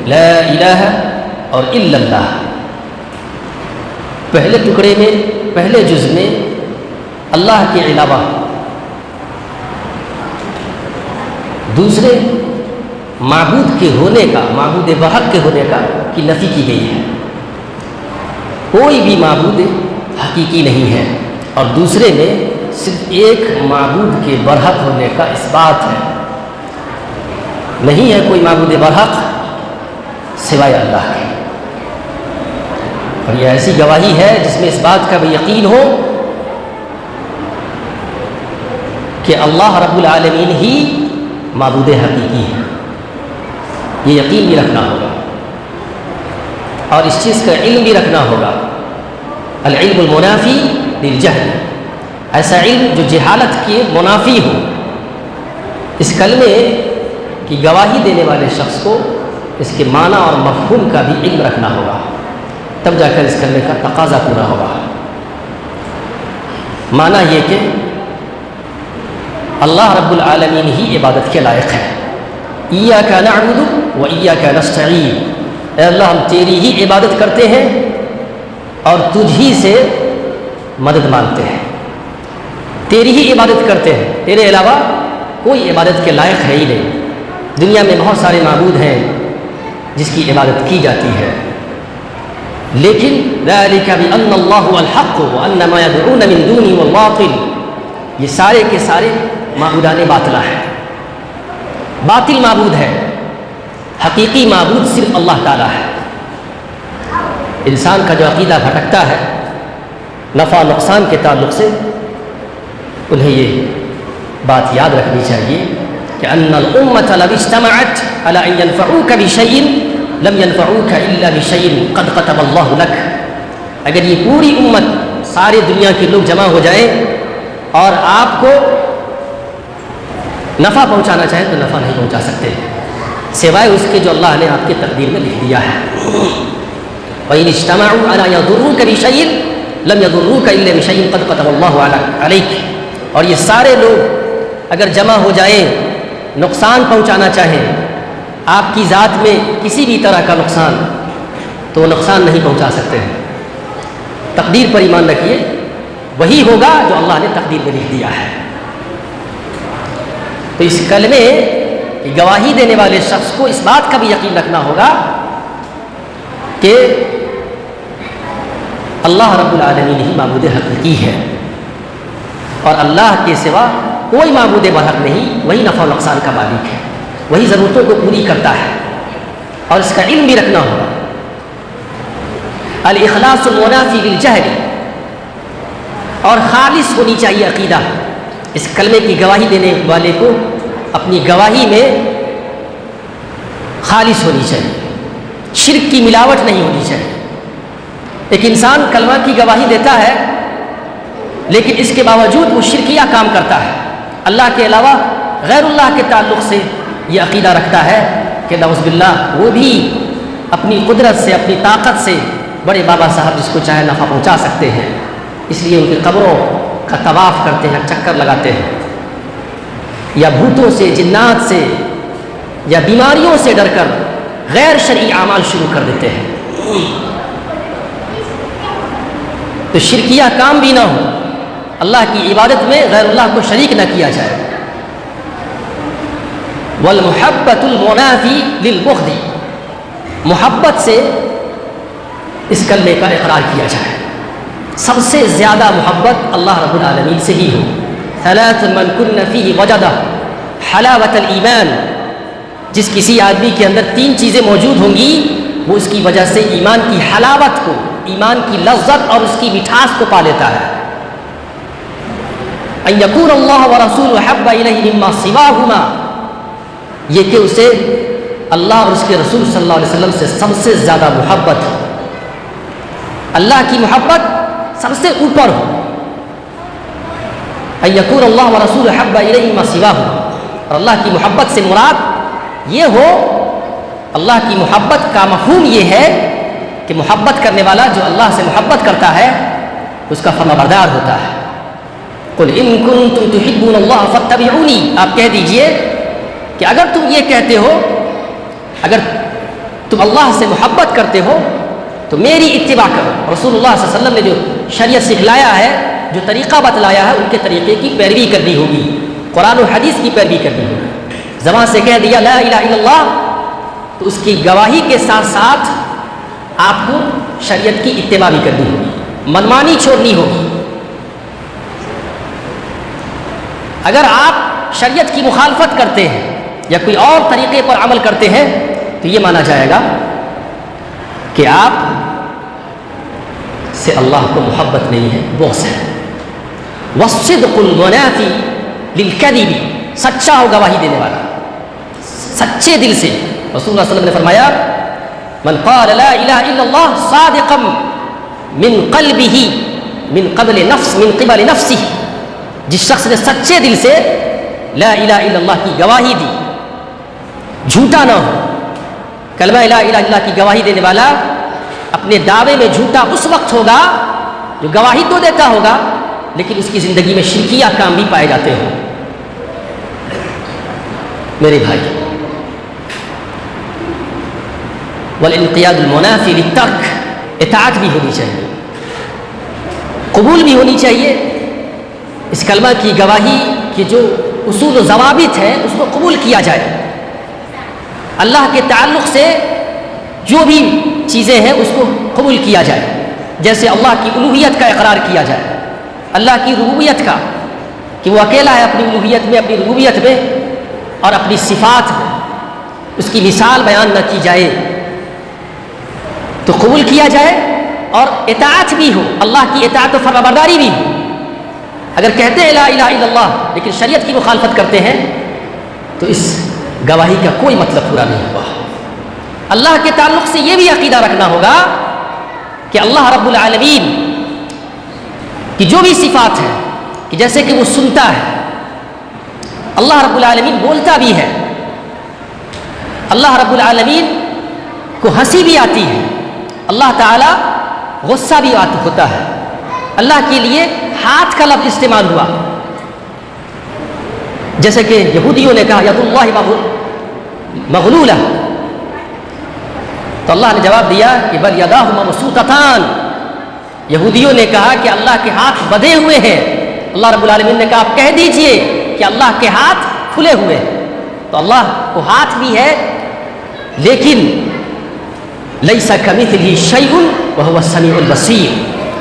لا الہ اور الا اللہ. پہلے ٹکڑے میں، پہلے جز میں اللہ کے علاوہ دوسرے معبود کے ہونے کا، معبود برحق کے ہونے کا کی نفی کی گئی ہے. کوئی بھی معبود حقیقی نہیں ہے. اور دوسرے میں صرف ایک معبود کے برحق ہونے کا اس بات ہے. نہیں ہے کوئی معبود برحق سوائے اللہ کے. اور یہ ایسی گواہی ہے جس میں اس بات کا بھی یقین ہو کہ اللہ رب العالمین ہی معبود حقیقی ہے. یہ یقین بھی رکھنا ہوگا اور اس چیز کا علم بھی رکھنا ہوگا. العلم المنافی للجہل، ایسا علم جو جہالت کے منافی ہو. اس کلمے کی گواہی دینے والے شخص کو اس کے معنی اور مفہوم کا بھی علم رکھنا ہوگا، تب جا کر اس کلمے کا تقاضا پورا ہوگا. معنی یہ کہ اللہ رب العالمین ہی عبادت کے لائق ہے. ایاک نعبد و ایاک نستعین، اے اللہ ہم تیری ہی عبادت کرتے ہیں اور تجھ ہی سے مدد مانگتے ہیں. تیری ہی عبادت کرتے ہیں، تیرے علاوہ کوئی عبادت کے لائق ہے ہی نہیں. دنیا میں بہت سارے معبود ہیں جس کی عبادت کی جاتی ہے، لیکن ذلک بأن اللہ هو الحق وأن ما يدعون من دونه هو الباطل، یہ سارے کے سارے معبودان باطلہ ہیں. باطل معبود ہے، حقیقی معبود صرف اللہ تعالیٰ ہے. انسان کا جو عقیدہ بھٹکتا ہے نفع نقصان کے تعلق سے، انہیں یہ بات یاد رکھنی چاہیے کہ ان الامة لو اجتمعت على ان ينفعوك بشيء لم ينفعوك الا بشيء قد كتب الله لك. اگر یہ پوری امت، سارے دنیا کے لوگ جمع ہو جائیں اور آپ کو نفع پہنچانا چاہیں تو نفع نہیں پہنچا سکتے سوائے اس کے جو اللہ نے آپ کی تقدیر میں لکھ دیا ہے. وَإِنِ اجْتَمَعُوا عَلَى يَضُرُّوكَ بِشَيْءٍ لَمْ يَضُرُّوكَ إِلَّا بِشَيْءٍ قَدْ كَتَبَ اللَّهُ عَلَيْكَ. اور یہ سارے لوگ اگر جمع ہو جائیں، نقصان پہنچانا چاہیں، آپ کی ذات میں کسی بھی طرح کا نقصان، تو وہ نقصان نہیں پہنچا سکتے ہیں. تقدیر پر ایمان رکھیے، وہی ہوگا جو اللہ نے تقدیر میں لکھ دیا ہے. تو اس کلمے کی گواہی دینے والے شخص کو اس بات کا بھی یقین رکھنا ہوگا کہ اللہ رب العالمین ہی معبود حقیقی ہے اور اللہ کے سوا کوئی معبود برحق نہیں. وہی نفع و نقصان کا مالک ہے، وہی ضرورتوں کو پوری کرتا ہے. اور اس کا علم بھی رکھنا ہوگا. الاخلاص المنافی للجہل، اور خالص ہونی چاہیے عقیدہ. اس کلمے کی گواہی دینے والے کو اپنی گواہی میں خالص ہونی چاہیے، شرک کی ملاوٹ نہیں ہونی چاہیے. ایک انسان کلمہ کی گواہی دیتا ہے لیکن اس کے باوجود وہ شرکیہ کام کرتا ہے، اللہ کے علاوہ غیر اللہ کے تعلق سے یہ عقیدہ رکھتا ہے کہ نعوذ باللہ وہ بھی اپنی قدرت سے، اپنی طاقت سے بڑے بابا صاحب جس کو چاہے نفع پہنچا سکتے ہیں، اس لیے ان کی قبروں کا طواف کرتے ہیں، چکر لگاتے ہیں، یا بھوتوں سے، جنات سے یا بیماریوں سے ڈر کر غیر شرعی اعمال شروع کر دیتے ہیں. تو شرکیہ کام بھی نہ ہو، اللہ کی عبادت میں غیر اللہ کو شریک نہ کیا جائے. والمحبت المنافی للبغض، محبت سے اس کلمے کا اقرار کیا جائے. سب سے زیادہ محبت اللہ رب العالمین سے ہی ہو. ثلاث من کن فیہ وجد حلاوت الایمان، جس کسی آدمی کے اندر 3 چیزیں موجود ہوں گی وہ اس کی وجہ سے ایمان کی حلاوت کو، ایمان کی لذت اور اس کی مٹھاس کو پا لیتا ہے. ان یکون اللہ ورسولہ احب الیہ مما سواہما، یہ کہ اسے اللہ اور اس کے رسول صلی اللہ علیہ وسلم سے سب سے زیادہ محبت ہو، اللہ کی محبت سب سے اوپر ہو. ان یکون اللہ ورسولہ احب الیہ مما سواہما، اور اللہ کی محبت سے مراد یہ ہو، اللہ کی محبت کا مفہوم یہ ہے کہ محبت کرنے والا جو اللہ سے محبت کرتا ہے اس کا فرمانبردار ہوتا ہے. قل ان کنتم تحبون اللہ فاتبعونی، آپ کہہ دیجئے کہ اگر تم یہ کہتے ہو، اگر تم اللہ سے محبت کرتے ہو تو میری اتباع کرو. رسول اللہ صلی اللہ علیہ وسلم نے جو شریعت سکھلایا ہے، جو طریقہ بتلایا ہے، ان کے طریقے کی پیروی کرنی ہوگی، قرآن و حدیث کی پیروی کرنی ہوگی. زبان سے کہہ دیا لا الہ الا اللہ تو اس کی گواہی کے ساتھ ساتھ آپ کو شریعت کی اتباع بھی کرنی ہوگی، منمانی چھوڑنی ہوگی. اگر آپ شریعت کی مخالفت کرتے ہیں یا کوئی اور طریقے پر عمل کرتے ہیں تو یہ مانا جائے گا کہ آپ سے اللہ کو محبت نہیں ہے، بغض ہے. والصدق المنافی للکذب، سچا ہو گواہی دینے والا سچے دل سے. رسول اللہ صلی اللہ علیہ وسلم نے فرمایا من قال لا الہ الا اللہ صادقا من قلبہ من قبل نفسہ، جس شخص نے سچے دل سے لا الہ الا اللہ کی گواہی دی، جھوٹا نہ ہو. کلمہ لا الہ الا اللہ کی گواہی دینے والا اپنے دعوے میں جھوٹا اس وقت ہوگا جو گواہی تو دیتا ہوگا لیکن اس کی زندگی میں شرکیہ کام بھی پائے جاتے ہوں. میرے بھائی، والانقیاد المنافی للترک، اطاعت بھی ہونی چاہیے، قبول بھی ہونی چاہیے. اس کلمہ کی گواہی کے جو اصول و ضوابط ہیں اس کو قبول کیا جائے. اللہ کے تعلق سے جو بھی چیزیں ہیں اس کو قبول کیا جائے، جیسے اللہ کی الوہیت کا اقرار کیا جائے، اللہ کی ربوبیت کا کہ وہ اکیلا ہے اپنی الوہیت میں، اپنی ربوبیت میں اور اپنی صفات میں، اس کی مثال بیان نہ کی جائے تو قبول کیا جائے. اور اطاعت بھی ہو، اللہ کی اطاعت و فرمانبرداری بھی ہو. اگر کہتے ہیں لا الہ الا اللہ لیکن شریعت کی مخالفت کرتے ہیں تو اس گواہی کا کوئی مطلب پورا نہیں ہوا. اللہ کے تعلق سے یہ بھی عقیدہ رکھنا ہوگا کہ اللہ رب العالمین کی جو بھی صفات ہیں، کہ جیسے کہ وہ سنتا ہے، اللہ رب العالمین بولتا بھی ہے، اللہ رب العالمین کو ہنسی بھی آتی ہے، اللہ تعالی غصہ بھی ہوتا ہے. اللہ کے لیے ہاتھ کا لفظ استعمال ہوا، جیسے کہ یہودیوں نے کہا ید اللہ مغلولہ، تو اللہ نے جواب دیا کہ بل یداہ مبسوطتان. یہودیوں نے کہا کہ اللہ کے ہاتھ بدھے ہوئے ہیں، اللہ رب العالمین نے کہا آپ کہہ دیجئے کہ اللہ کے ہاتھ کھلے ہوئے ہیں. تو اللہ کو ہاتھ بھی ہے لیکن لیس کمثلہ شیء وہو السمیع البصیر،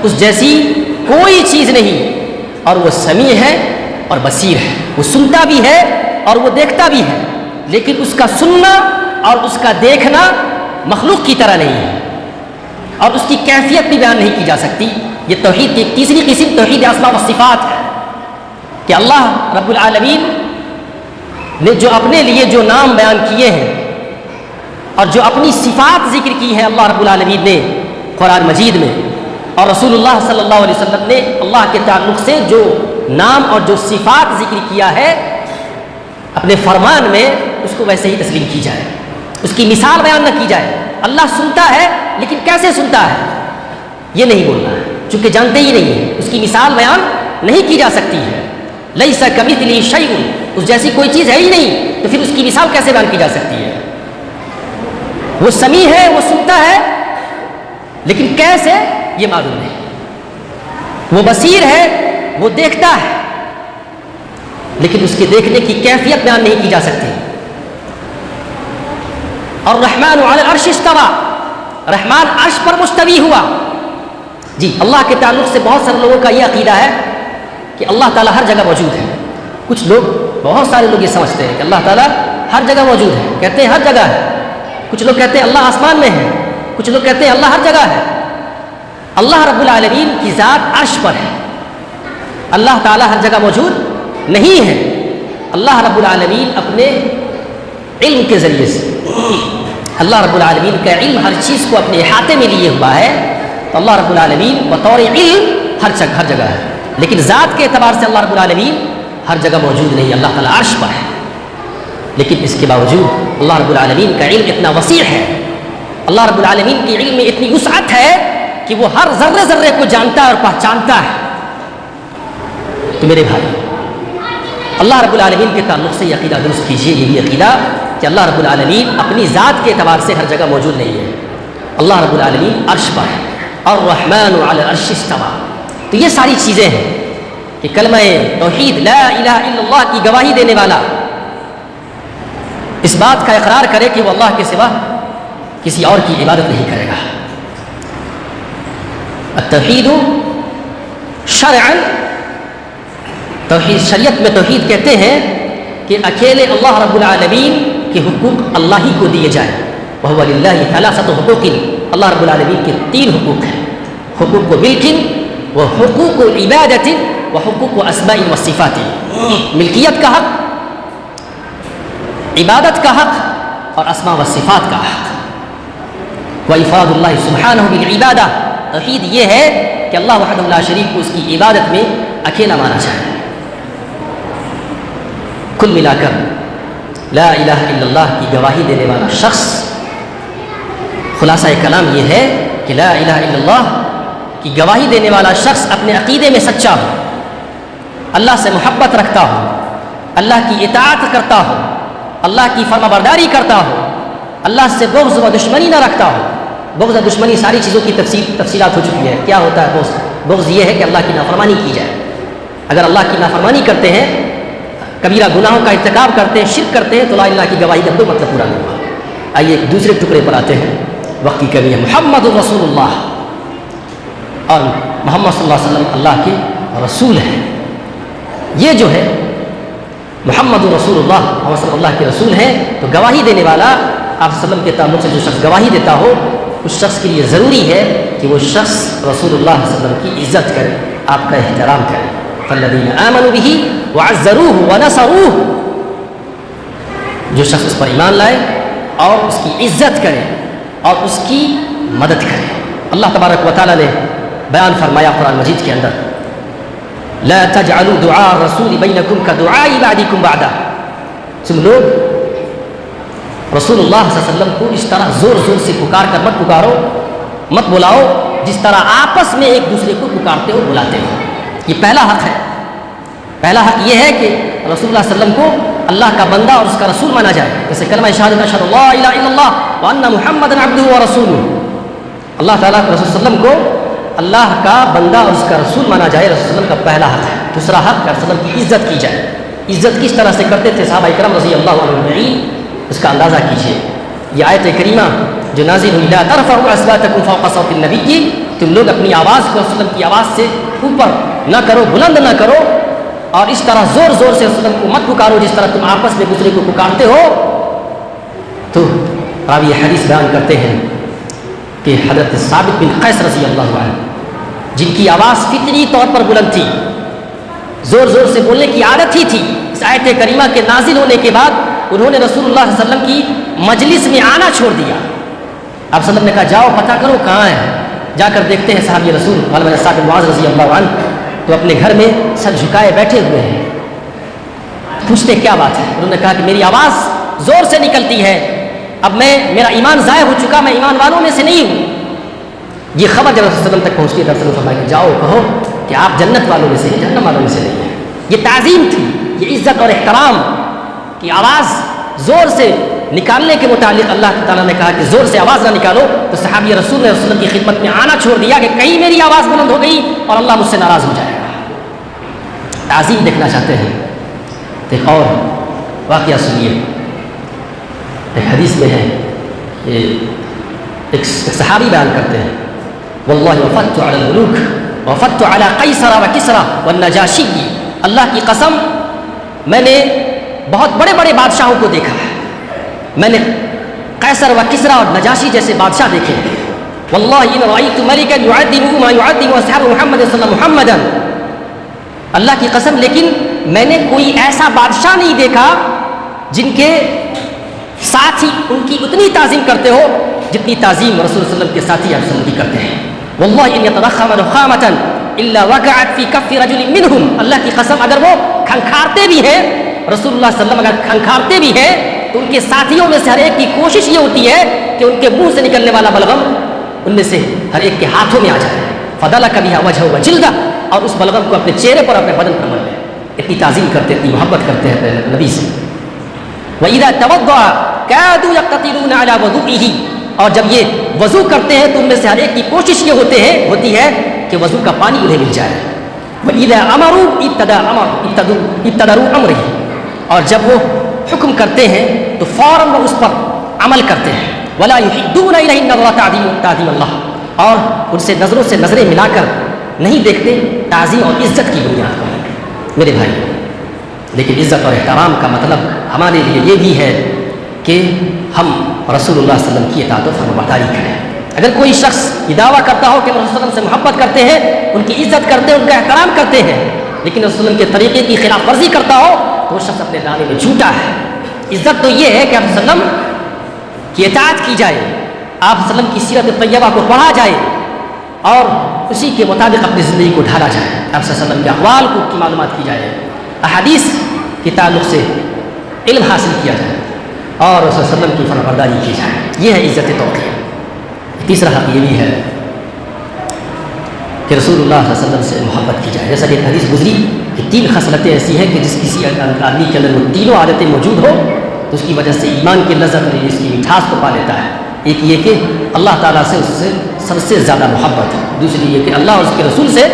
اس جیسی کوئی چیز نہیں اور وہ سمیع ہے اور بصیر ہے. وہ سنتا بھی ہے اور وہ دیکھتا بھی ہے، لیکن اس کا سننا اور اس کا دیکھنا مخلوق کی طرح نہیں ہے اور اس کی کیفیت بھی بیان نہیں کی جا سکتی. یہ توحید کی ایک تیسری قسم توحید اسماء و صفات ہے کہ اللہ رب العالمین نے جو اپنے لیے جو نام بیان کیے ہیں اور جو اپنی صفات ذکر کی ہیں اللہ رب العالمین نے قرآن مجید میں، اور رسول اللہ صلی اللہ علیہ وسلم نے اللہ کے تعلق سے جو نام اور جو صفات ذکر کیا ہے اپنے فرمان میں، اس کو ویسے ہی تسلیم کی جائے، اس کی مثال بیان نہ کی جائے. اللہ سنتا ہے لیکن کیسے سنتا ہے یہ نہیں بولنا ہے، چونکہ جانتے ہی نہیں ہیں، اس کی مثال بیان نہیں کی جا سکتی ہے. لیس کمثلہ شیء، اس جیسی کوئی چیز ہے ہی نہیں تو پھر اس کی مثال کیسے بیان کی جا سکتی ہے. وہ سمیع ہے، وہ سنتا ہے لیکن کیسے یہ معلوم نہیں. وہ بصیر ہے، وہ دیکھتا ہے لیکن اس کے دیکھنے کی کیفیت بیان نہیں کی جا سکتی. اور رحمان علی العرش استوى، رحمان عرش پر مستوی ہوا. جی اللہ کے تعلق سے بہت سارے لوگوں کا یہ عقیدہ ہے کہ اللہ تعالیٰ ہر جگہ موجود ہے. کچھ لوگ، بہت سارے لوگ یہ سمجھتے ہیں کہ اللہ تعالیٰ ہر جگہ موجود ہے، کہتے ہیں ہر جگہ ہے. کچھ لوگ کہتے ہیں اللہ آسمان میں ہے، کچھ لوگ کہتے ہیں اللہ ہر جگہ ہے. اللہ رب العالمین کی ذات عرش پر ہے، اللہ تعالیٰ ہر جگہ موجود نہیں ہے. اللہ رب العالمین اپنے علم کے ذریعے سے، اللہ رب العالمین کا علم ہر چیز کو اپنے احاطے میں لیے ہوا ہے. تو اللہ رب العالمین بطور علم ہر جگہ ہے، لیکن ذات کے اعتبار سے اللہ رب العالمین ہر جگہ موجود نہیں. اللہ تعالیٰ عرش پر ہے لیکن اس کے باوجود اللہ رب العالمین کا علم اتنا وسیع ہے، اللہ رب العالمین کے علم میں اتنی وسعت ہے کہ وہ ہر ذرے ذرے کو جانتا ہے اور پہچانتا ہے. تو میرے بھائی، اللہ رب العالمین کے تعلق سے یہ عقیدہ درست کیجیے. یہ بھی عقیدہ کہ اللہ رب العالمین اپنی ذات کے اعتبار سے ہر جگہ موجود نہیں ہے. اللہ رب العالمین عرش پر ہے. الرحمن علی العرش استوى. تو یہ ساری چیزیں ہیں کہ کلمہ توحید لا الہ الا اللہ کی گواہی دینے والا اس بات کا اقرار کرے کہ وہ اللہ کے سوا کسی اور کی عبادت نہیں کرے گا. التوحید شرعا، توحید شریعت میں توحید کہتے ہیں کہ اکیلے اللہ رب العالمین کے حقوق اللہ ہی کو دیے جائیں. وَهُوَ لِلَّهِ ثَلَاثَةُ حُقُوقٍ. اللہ رب العالمین کے 3 حقوق ہیں. حقوق ملک و حقوق عبادت و حقوق اسماء و صفات. ملکیت کا حق، عبادت کا حق اور اسماء و صفات کا حق. وَإِفْرَادُ اللَّهِ سُبْحَانَهُ بِالْعِبَادَةِ. توحید یہ ہے کہ اللہ وحدہ لا شریک کو اس کی عبادت میں اکیلا مانا جائے. کل ملا کر لا الہ الا اللہ کی گواہی دینے والا شخص، خلاصہ کلام یہ ہے کہ لا الہ الا اللہ کی گواہی دینے والا شخص اپنے عقیدے میں سچا ہو، اللہ سے محبت رکھتا ہو، اللہ کی اطاعت کرتا ہو، اللہ کی فرما برداری کرتا ہو، اللہ سے بغض و دشمنی نہ رکھتا ہو. بغض و دشمنی ساری چیزوں کی تفصیلات ہو چکی ہے. کیا ہوتا ہے بغض؟ بغض یہ ہے کہ اللہ کی نافرمانی کی جائے. اگر اللہ کی نافرمانی کرتے ہیں، کبیرہ گناہوں کا ارتکاب کرتے ہیں، شرک کرتے ہیں، تو لا الہ کی گواہی کا دو مطلب پورا نہیں ہوا. آئیے ایک دوسرے ٹکڑے پر آتے ہیں. وقت کی کمی ہے. محمد رسول اللہ، اور محمد صلی اللہ علیہ وسلم اللہ کے رسول ہیں. یہ جو ہے محمد رسول اللہ، محمد صلی اللہ کے رسول ہیں، تو گواہی دینے والا آپ صلی اللہ علیہ وسلم کے تعلق سے جو شخص گواہی دیتا ہو اس شخص کے لیے ضروری ہے کہ وہ شخص رسول اللہ صلی اللہ علیہ وسلم کی عزت کرے، آپ کا احترام کرے. فالذین آمنوا بہ وعزروہ ونصروہ. جو شخص اس پر ایمان لائے اور اس کی عزت کرے اور اس کی مدد کرے. اللہ تبارک و تعالیٰ نے بیان فرمایا قرآن مجید کے اندر، لا تجعلوا دعاء الرسول بینکم کدعاء بعضکم بعضا. تم لوگ رسول اللہ صلی اللہ علیہ وسلم کو اس طرح زور زور سے پکار کر مت پکارو، مت بلاؤ جس طرح آپس میں ایک دوسرے کو پکارتے ہو بلاتے ہو. یہ پہلا حق ہے. پہلا حق یہ ہے کہ رسول اللہ صلی اللہ علیہ وسلم کو اللہ کا بندہ اور اس کا رسول مانا جائے. جیسے کلمہ شہادت اشہد لا الہ الا اللہ وان محمدا عبدہ ورسولہ. اللہ تعالیٰ کے رسول صلی اللہ علیہ وسلم کو اللہ کا بندہ اور اس کا رسول مانا جائے. رسول صلی اللہ علیہ وسلم کا پہلا حق ہے. دوسرا حق کہ رسول اللہ کی عزت کی جائے. عزت کس طرح سے کرتے تھے صحابہ کرام رضی اللہ عنہم اجمعین، اس کا اندازہ کیجیے. یہ آیت کریمہ جو نازل ہوئی، لا ترفعوا اصواتکم فوق صوت النبی، تم لوگ اپنی آواز کو رسول اللہ کی آواز سے اوپر نہ کرو، بلند نہ کرو، اور اس طرح زور زور سے رسول اللہ کو مت پکارو جس طرح تم آپس میں دوسرے کو پکارتے ہو. تو راوی حدیث بیان کرتے ہیں کہ حضرت ثابت بن قیس رضی اللہ عنہ، جن کی آواز فطری طور پر بلند تھی، زور زور سے بولنے کی عادت ہی تھی، اس آیت کریمہ کے نازل ہونے کے بعد انہوں نے رسول اللہ صلی اللہ علیہ وسلم کی مجلس میں آنا چھوڑ دیا. آپ صلی اللہ علیہ وسلم نے کہا جاؤ پتہ کرو کہاں ہے. جا کر دیکھتے ہیں صحابی رسول مولانا صاحب بن معاذ رضی اللہ عنہ تو اپنے گھر میں سر جھکائے بیٹھے ہوئے ہیں. پوچھتے کیا بات ہے؟ انہوں نے کہا کہ میری آواز زور سے نکلتی ہے، اب میرا ایمان ضائع ہو چکا، میں ایمان والوں میں سے نہیں ہوں. یہ خبر جب رسول اللہ تک پہنچتی ہے رسول اللہ فرمایا کہ جاؤ کہو کہ آپ جنت والوں میں سے ہیں، جہنم والوں میں سے نہیں ہیں. یہ تعظیم تھی، یہ عزت اور احترام کی آواز زور سے نکالنے کے متعلق اللہ تعالیٰ نے کہا کہ زور سے آواز نہ نکالو. تو صحابی رسول نے رسول اللہ کی خدمت میں آنا چھوڑ دیا کہ کہیں میری آواز بلند ہو گئی اور اللہ مجھ سے ناراض ہو جائے گا. تعظیم دیکھنا چاہتے ہیں تو ایک اور واقعہ سنیے. ایک حدیث میں ہے کہ ایک صحابی بیان کرتے ہیں، واللہ وفدت علی الملوک وفدت علی قیصر و کسری والنجاشی. اللہ کی قسم میں نے بہت بڑے بڑے بادشاہوں کو دیکھا ہے، میں نے قیصر و کسری اور نجاشی جیسے بادشاہ دیکھے ہیں. واللہ ان رأیت ملکا یعظم ما یعظم اصحاب محمد صلی اللہ علیہ وسلم محمدا. اللہ کی قسم لیکن میں نے کوئی ایسا بادشاہ نہیں دیکھا جن کے ساتھی ان کی اتنی تعظیم کرتے ہو جتنی تعظیم رسول صلی اللہ علیہ وسلم کے ساتھی آپ صلی اللہ علیہ وسلم کی کرتے ہیں. واللہ ان یتضخم رخامة الا وقعت فی کف رجل منهم. اللہ کی قسم اگر وہ کھنکھارتے بھی ہیں، رسول اللہ صلی اللہ علیہ وسلم اگر کھنکھارتے بھی ہیں تو ان کے ساتھیوں میں سے ہر ایک کی کوشش یہ ہوتی ہے کہ ان کے منہ سے نکلنے والا بلغم ان میں سے ہر ایک کے ہاتھوں میں آ جائے. فدلک بها وجهه وجلده، اور اس بلغم کو اپنے چہرے پر اپنے بدن پر مل لے. اتنی تعظیم کرتے، اتنی محبت کرتے ہیں نبی سے. وَإِذَا تَوَضَّعَ كَادُوا يَقْتَتِلُونَ عَلَى وَضُوئِهِ، اور جب یہ وضو کرتے ہیں تو ان میں سے ہر ایک کی کوشش یہ ہوتی ہے کہ وضو کا پانی انہیں مل جائے. وَإِذَا أَمَرُوا ابْتَدَرُوا أَمْرِهِ، اور جب وہ حکم کرتے ہیں تو فوراً وہ اس پر عمل کرتے ہیں. وَلَا يُحِدُّونَ إِلَيْهِ النَّظْرَ تَعْظِيمَ اللَّهِ، اور ان سے نظروں سے نظریں ملا کر نہیں دیکھتے تعظیم اور عزت کی بنیاد پر. میرے بھائی، لیکن عزت اور احترام کا مطلب ہمارے لیے یہ بھی ہے کہ ہم رسول اللہ صلی اللہ علیہ وسلم کی اطاعت و فرمانبرداری کریں. اگر کوئی شخص یہ دعویٰ کرتا ہو کہ رسول اللہ صلی اللہ علیہ وسلم سے محبت کرتے ہیں، ان کی عزت کرتے ہیں، ان کا احترام کرتے ہیں، لیکن رسول اللہ علیہ وسلم کے طریقے کی خلاف ورزی کرتا ہو تو وہ شخص اپنے دعوے میں جھوٹا ہے. عزت تو یہ ہے کہ آپ صلی اللہ علیہ وسلم کی اطاعت کی جائے، آپ صلی اللہ علیہ وسلم کی سیرت طیبہ کو پڑھا جائے اور اسی کے مطابق اپنی زندگی کو ڈھالا جائے. آپ صلی اللہ علیہ وسلم کے اقوال کی معلومات کی جائے، احادیث کے تعلق سے علم حاصل کیا جائے اور رسول اللہ علیہ وسلم کی فرمانبرداری کی جائے. یہ ہے عزت توقیر. تیسرا حق یہ بھی ہے کہ رسول اللہ صلی اللہ علیہ وسلم سے محبت کی جائے. جیسا کہ ایک حدیث گزری کہ 3 خصلتیں ایسی ہیں کہ جس کسی آدمی کے اندر وہ تینوں عادتیں موجود ہو تو اس کی وجہ سے ایمان کی لذت اور اس کی مٹھاس کو پا لیتا ہے. ایک یہ کہ اللہ تعالیٰ سے اس سے سب سے زیادہ محبت ہے، دوسری یہ کہ اللہ اور اس کے رسول سے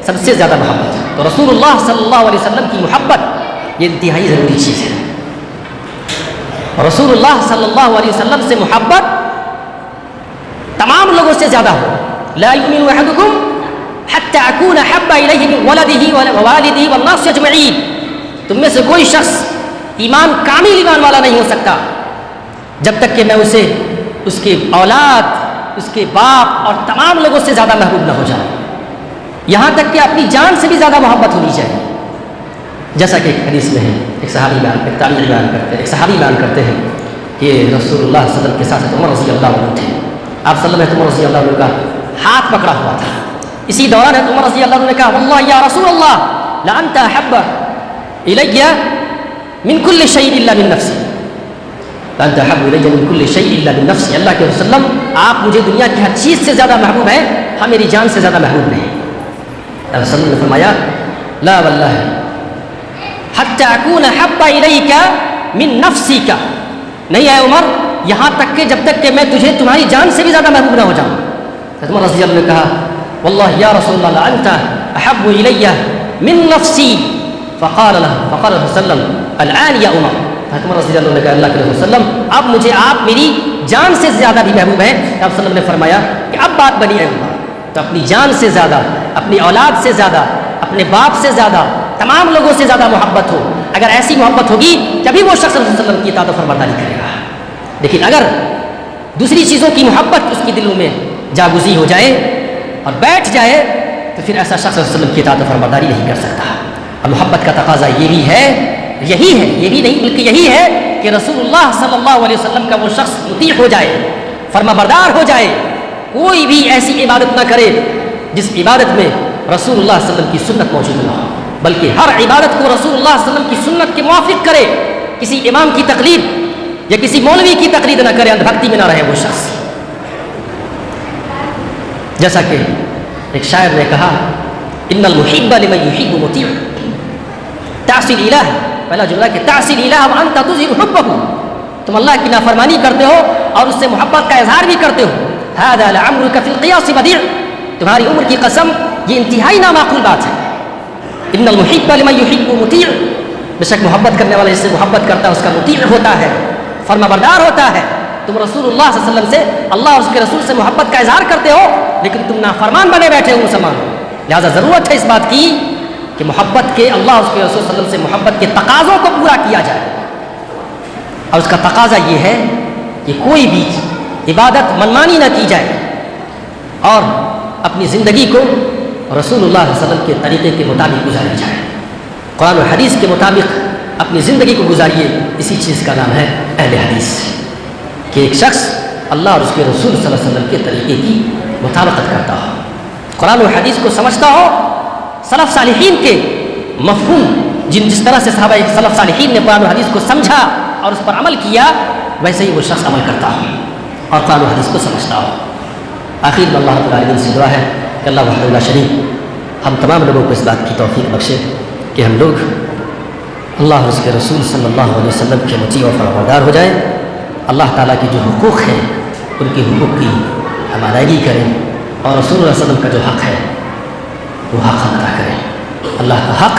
سب سے زیادہ محبت ہے. تو رسول اللہ صلی اللہ علیہ وسلم کی محبت یہ انتہائی ضروری چیز ہے. رسول اللہ صلی اللہ علیہ وسلم سے محبت تمام لوگوں سے زیادہ ہو. لا یؤمن احدکم حتی اکون احب الیہ من ولدہ ووالدہ والناس اجمعین، تم میں سے کوئی شخص ایمان کامل ایمان والا نہیں ہو سکتا جب تک کہ میں اسے اس کے اولاد، اس کے باپ اور تمام لوگوں سے زیادہ محبوب نہ ہو جاؤں، یہاں تک کہ اپنی جان سے بھی زیادہ محبت ہونی چاہیے. جیسا کہ ایک حدیث میں ہے، ایک صحابی بیان کرتے ہیں کہ رسول اللہ صلی اللہ علیہ وسلم کے ساتھ عمر رضی اللہ عنہ تھے. آپ صلی اللہ علیہ وسلم رضی اللہ عنہ کا ہاتھ پکڑا ہوا تھا. اسی دوران عمر رضی اللہ عنہ نے کہا واللہ یا رسول اللہ لانت احب الی من کل شیء الا من نفسی، لانت احب الی من کل شیء الا من نفسی. اللہ کے رسول آپ مجھے دنیا کی ہر چیز سے زیادہ محبوب ہیں، ہم میری جان سے زیادہ محبوب نہیں. رسول اللہ نے فرمایا لا واللہ حتی اکون احب الیک من نفسک، نہیں ہے عمر یہاں تک کہ جب تک کہ میں تجھے تمہاری جان سے بھی زیادہ محبوب نہ ہو جاؤں. عمر رضی اللہ عنہ نے کہا واللہ یا رسول اللہ انت احب الی من نفسی، فقال له وسلم الان یا عمر. عمر رضی اللہ عنہ نے کہا اللہ کے رسول وسلم اب مجھے آپ میری جان سے زیادہ بھی محبوب ہیں. آپ صلی اللہ علیہ وسلم نے فرمایا کہ اب بات بنی ہے عمر، تو اپنی جان سے زیادہ، اپنی اولاد سے زیادہ، اپنے باپ سے زیادہ، تمام لوگوں سے زیادہ محبت ہو. اگر ایسی محبت ہوگی تبھی وہ شخص رسول اللہ علیہ وسلم کی اطاعت و فرمانبرداری کرے گا. لیکن اگر دوسری چیزوں کی محبت اس کی دلوں میں جاگزی ہو جائے اور بیٹھ جائے تو پھر ایسا شخص رسول اللہ علیہ وسلم کی اطاعت و فرمانبرداری نہیں کر سکتا. اور محبت کا تقاضا یہ بھی ہے، یہی ہے، یہ بھی نہیں بلکہ یہی ہے کہ رسول اللہ صلی اللہ علیہ وسلم کا وہ شخص مطیع ہو جائے، فرمانبردار ہو جائے، کوئی بھی ایسی عبادت نہ کرے جس عبادت میں رسول اللہ صلی اللہ علیہ وسلم کی سنت موجود نہ ہو، بلکہ ہر عبادت کو رسول اللہ صلی اللہ علیہ وسلم کی سنت کے موافق کرے. کسی امام کی تقلید یا کسی مولوی کی تقلید نہ کرے، اندھ بھکتی میں نہ رہے وہ شخص. جیسا کہ ایک شاعر نے کہا ان المحب لمن يحب مطیع، تعصی الہ، پہلا جملہ کہ تعصی الہ وانت تظہر حبہ، تم اللہ کی نافرمانی کرتے ہو اور اس سے محبت کا اظہار بھی کرتے ہو. هذا لعمرك في القياس بديع، تمہاری عمر کی قسم یہ انتہائی نامعقول بات ہے. ان المحب لمن يحب مطیع، بے شک محبت کرنے والا جس سے محبت کرتا ہے اس کا مطیع ہوتا ہے، فرمانبردار ہوتا ہے. تم رسول اللہ صلی اللہ علیہ وسلم سے، اللہ اور اس کے رسول سے محبت کا اظہار کرتے ہو لیکن تم نافرمان بنے بیٹھے ہو مسلمان. لہٰذا ضرورت ہے اس بات کی کہ محبت کے، اللہ اور اس کے رسول صلی اللہ علیہ وسلم سے محبت کے تقاضوں کو پورا کیا جائے. اور اس کا تقاضا یہ ہے کہ کوئی بھی عبادت منمانی نہ کی جائے اور اپنی زندگی کو رسول اللہ صلی اللہ علیہ وسلم کے طریقے کے مطابق گزاری جائے. قرآن و حدیث کے مطابق اپنی زندگی کو گزاریے. اسی چیز کا نام ہے اہل حدیث، کہ ایک شخص اللہ اور اس کے رسول صلی اللہ علیہ وسلم کے طریقے کی مطابقت کرتا ہو، قرآن و حدیث کو سمجھتا ہو، سلف صالحین کے مفہوم جس طرح سے صحابہ سلف صالحین نے قرآن و حدیث کو سمجھا اور اس پر عمل کیا ویسے ہی وہ شخص عمل کرتا ہو اور قرآن و حدیث کو سمجھتا ہو. آخر میں اللہ رب العالمین سے دعا ہے کہ اللہ وحدہ لا شریک ہم تمام لوگوں کو اس بات کی توفیق بخشے کہ ہم لوگ اللہ اور اس کے رسول صلی اللہ علیہ وسلم کے مطیع و فرمانبردار ہو جائیں، اللہ تعالیٰ کی جو حقوق ہیں ان کے حقوق کی ہم ادائیگی کریں، اور رسول اللہ علیہ وسلم کا جو حق ہے وہ حق ہم ادا کریں۔ اللہ کا حق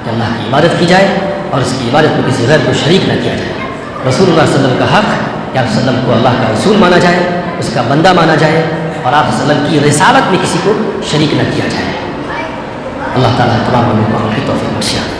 کہ اللہ کی عبادت کی جائے اور اس کی عبادت میں کسی غیر کو شریک نہ کیا جائے۔ رسول اللہ علیہ وسلم کا حق کہ آپ صلی اللہ علیہ وسلم کو اللہ کا رسول مانا جائے، اس کا بندہ مانا جائے، اور آپ صلی اللہ علیہ وسلم کی رسالت میں کسی کو شریک نہ کیا جائے۔ اللہ تعالیٰ تمام لوگوں کو توفیق بخشے۔